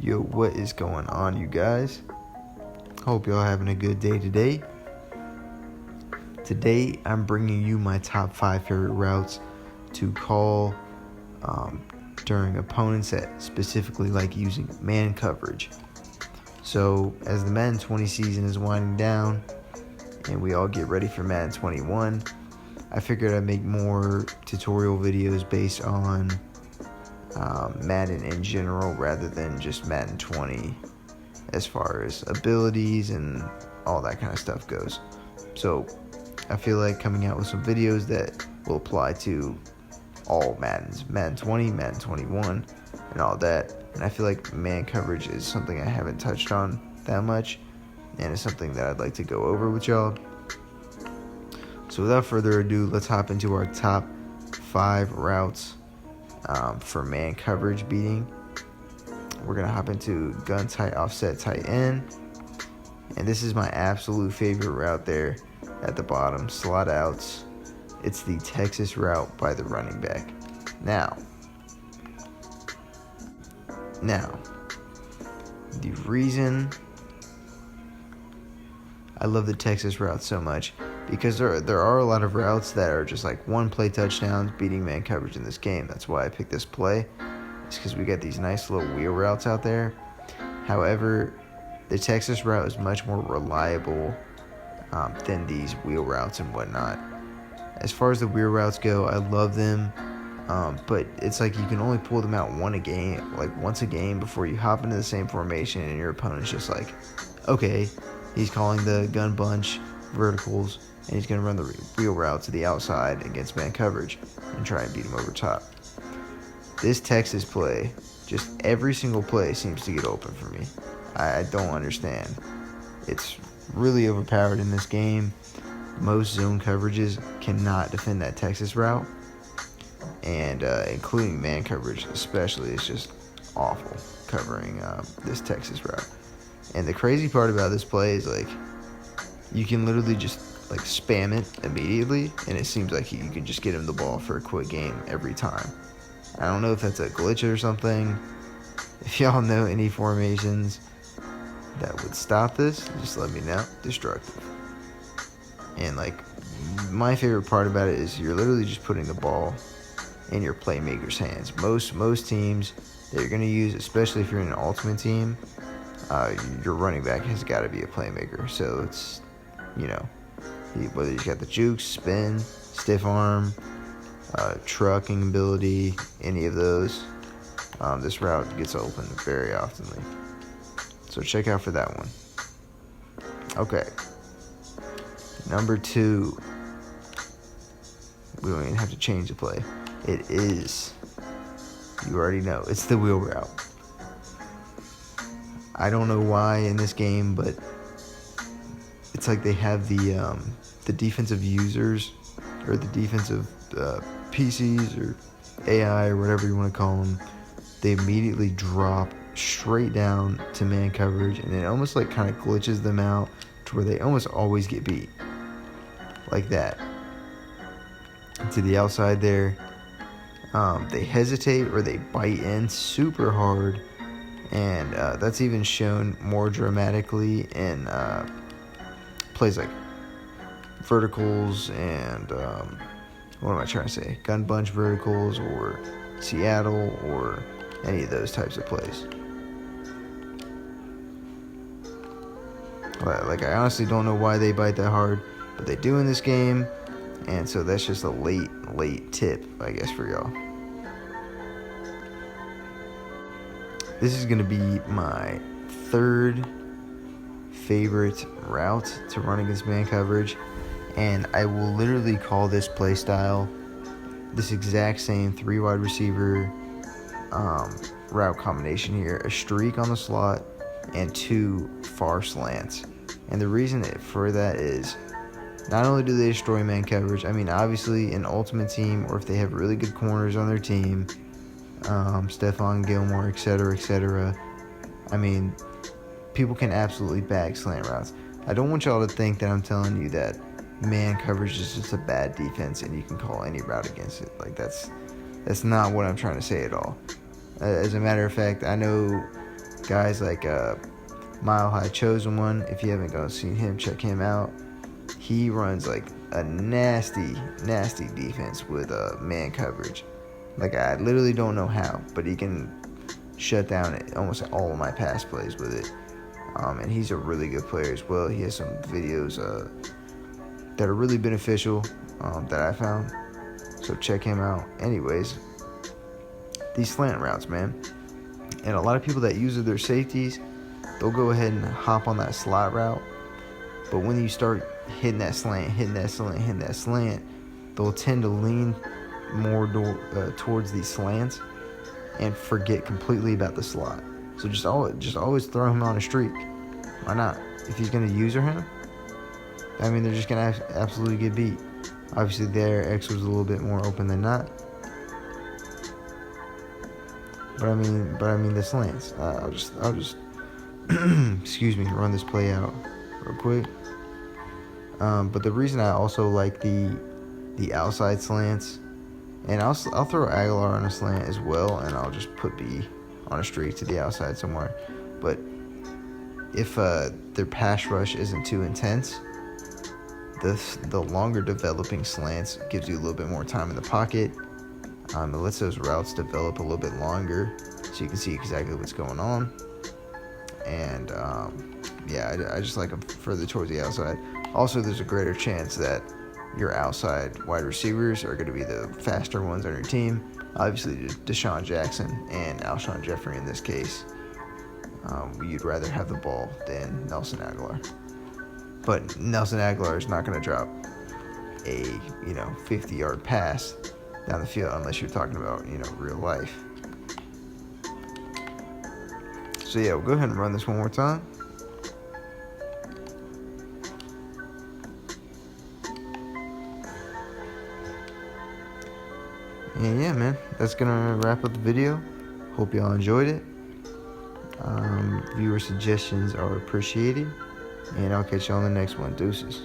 Yo, what is going on, you guys? Hope y'all having a good day today. Today, I'm bringing you my top 5 favorite routes to call during opponents that specifically like using man coverage. So, as the Madden 20 season is winding down and we all get ready for Madden 21, I figured I'd make more tutorial videos based on Madden in general rather than just Madden 20 as far as abilities and all that kind of stuff goes. So I feel like coming out with some videos that will apply to all Maddens, Madden 20, Madden 21, and all that. And I feel like man coverage is something I haven't touched on that much, and it's something that I'd like to go over with y'all. So without further ado, let's hop into our top 5 routes for man coverage beating. We're going to hop into gun tight, offset, tight end. And this is my absolute favorite route there at the bottom, slot outs. It's the Texas route by the running back. Now, the reason I love the Texas route so much, because there are a lot of routes that are just like one play touchdowns beating man coverage in this game. That's why I picked this play. It's because we got these nice little wheel routes out there. However, the Texas route is much more reliable than these wheel routes and whatnot. As far as the wheel routes go, I love them, but it's like you can only pull them out once a game before you hop into the same formation and your opponent's just like, okay, he's calling the gun bunch verticals and he's going to run the wheel route to the outside against man coverage and try and beat him over top. This Texas play, just every single play seems to get open for me. I don't understand. It's really overpowered in this game. Most zone coverages cannot defend that Texas route, and including man coverage especially is just awful covering this Texas route. And the crazy part about this play is like you can literally just like spam it immediately, and it seems like you can just get him the ball for a quick game every time. I don't know if that's a glitch or something. If y'all know any formations that would stop this, just let me know. Destructive. And like my favorite part about it is you're literally just putting the ball in your playmaker's hands. Most teams that you're going to use, especially if you're in an ultimate team, your running back has got to be a playmaker. So it's, whether he's got the juke, spin, stiff arm, trucking ability, any of those, this route gets open very oftenly. So check out for that one. Okay. Number 2. We don't even have to change the play. It is, you already know, it's the wheel route. I don't know why in this game, but it's like they have the defensive users or the defensive PCs or AI or whatever you want to call them. They immediately drop straight down to man coverage, and it almost like kind of glitches them out to where they almost always get beat like that. To the outside there, they hesitate or they bite in super hard, and that's even shown more dramatically in plays like verticals and what am I trying to say? Gun bunch verticals or Seattle or any of those types of plays. Like, I honestly don't know why they bite that hard, but they do in this game, and so that's just a late tip, I guess, for y'all. This is going to be my 3rd favorite route to run against man coverage, and I will literally call this play style this exact same 3 wide receiver route combination here: a streak on the slot and 2 far slants. And the reason for that is not only do they destroy man coverage, I mean, obviously an ultimate team, or if they have really good corners on their team, Stephon Gilmore, etc., I mean, people can absolutely bag slant routes. I don't want y'all to think that I'm telling you that man coverage is just a bad defense and you can call any route against it. Like, that's not what I'm trying to say at all. As a matter of fact, I know guys like Mile High Chosen One. If you haven't gone seen him, check him out. He runs like a nasty defense with man coverage. Like, I literally don't know how, but he can shut down almost all of my pass plays with it. And he's a really good player as well. He has some videos that are really beneficial that I found. So check him out. Anyways, these slant routes, man. And a lot of people that use their safeties, they'll go ahead and hop on that slot route. But when you start hitting that slant, they'll tend to lean more towards these slants and forget completely about the slot. So just always throw him on a streak. Why not? If he's going to user him, I mean, they're just going to absolutely get beat. Obviously, there, X was a little bit more open than not. But I mean the slants. I'll just excuse me, run this play out real quick. But the reason I also like the outside slants, and I'll throw Aguilar on a slant as well, and I'll just put B on a streak to the outside somewhere. But if their pass rush isn't too intense, the longer developing slants gives you a little bit more time in the pocket. It lets those routes develop a little bit longer, so you can see exactly what's going on. And yeah, I just like them further towards the outside. Also, there's a greater chance that your outside wide receivers are going to be the faster ones on your team. Obviously, Deshaun Jackson and Alshon Jeffrey in this case. You'd rather have the ball than Nelson Aguilar. But Nelson Aguilar is not going to drop a 50-yard pass down the field unless you're talking about real life. So yeah, we'll go ahead and run this one more time. And yeah, man, that's gonna wrap up the video. Hope y'all enjoyed it. Viewer suggestions are appreciated, and I'll catch you on the next one. Deuces.